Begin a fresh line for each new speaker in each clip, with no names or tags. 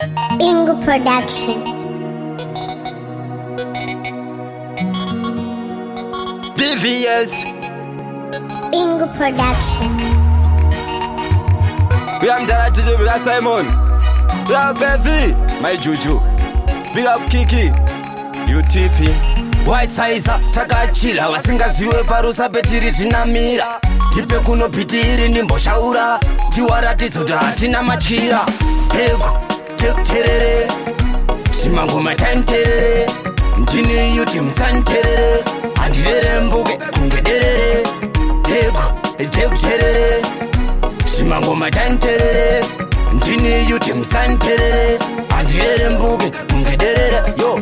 Bingu production.
BVS.
Bingu production.
We are Dherere, we are Simon. We are Bevi, my Juju. We are Kiki, UTP. White size, takachila vasingaziwe parusa petiri zvinamira. Tipe kunopitiri nimboshaura tiwaratidzo kuti hatina machira. Dhegu, Dherere, simangoma time Dherere. Ndini yuti musanterere, handirere mbuke kunge Dherere. Dhegu, Dherere, simangoma time Dherere. Ndini yuti musanterere, handirere mbuke kunge Dherere. Yo,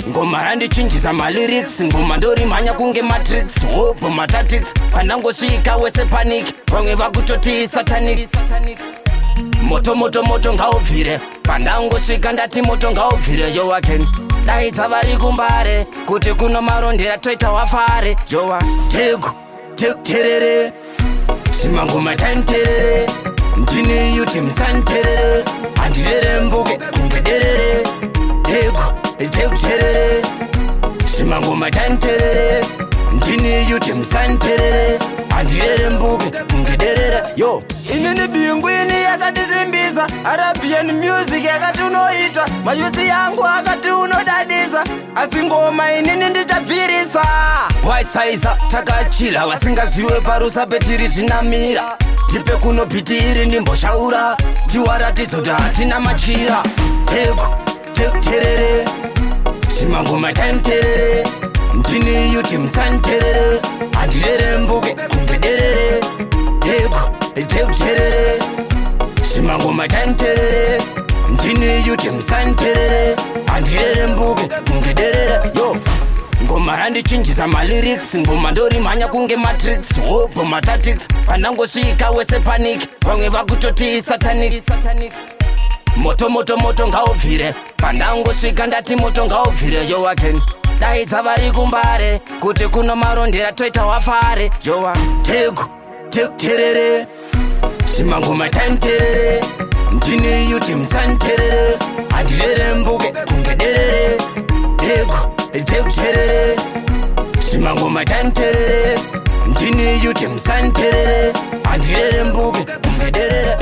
ngoma randichinjisa malyrics, ngoma ndorimhanya kunge matrix. Hope matatics, pandangosvika wese panic, vamwe vakutoti satanic. Moto moto moto ngaubvire, pandangosvika ndati moto ngaubvire. Yowaken daidza vari kumbare kuti kuno marondera toita wafare. Jowa Dhegu, Dherere, simangoma time Dherere. Ndini yuti musanterere, handirere mbuke kunge Dherere. Dhegu, Dherere, simangoma time Dherere. Ndini yuti musanterere, handirere mbuke kunge Dherere. Yo, inini Bingu ini yakandisimbisa, Arabian music yakati unoita, mayuzi yangu akati unodadisa, asi ngoma inini ndichabvirisa. White size, takachila vasingaziwe parusa petiri zvinamira. Tipe kunopitiri nimboshaura tiwaratidzo kuti hatina machira. Dhegu, Dherere, simangoma time Dherere. Ndini yuti musanterere, handirere mbuke kunge Dherere. Dhegu, Dherere, simangoma time Dherere. Ndini yuti musanterere, handirere mbuke kunge Dherere. Yo, ngoma randichinjisa malyrics, ngoma ndorimhanya kunge matrix. Hope matatics, pandangosvika wese panic, vamwe vakutoti satanic. Moto moto moto ngaubvire, pandangosvika ndati moto ngaubvire. Yowaken daidza vari kumbare kuti kuno marondera toita wafare. Jowa Dhegu, Dherere, simangoma time Dherere. Ndini yuti musanterere, handirere mbuke kunge Dherere. Dhegu, Dherere, simangoma time Dherere. Ndini yuti musanterere, handirere mbuke kunge Dherere.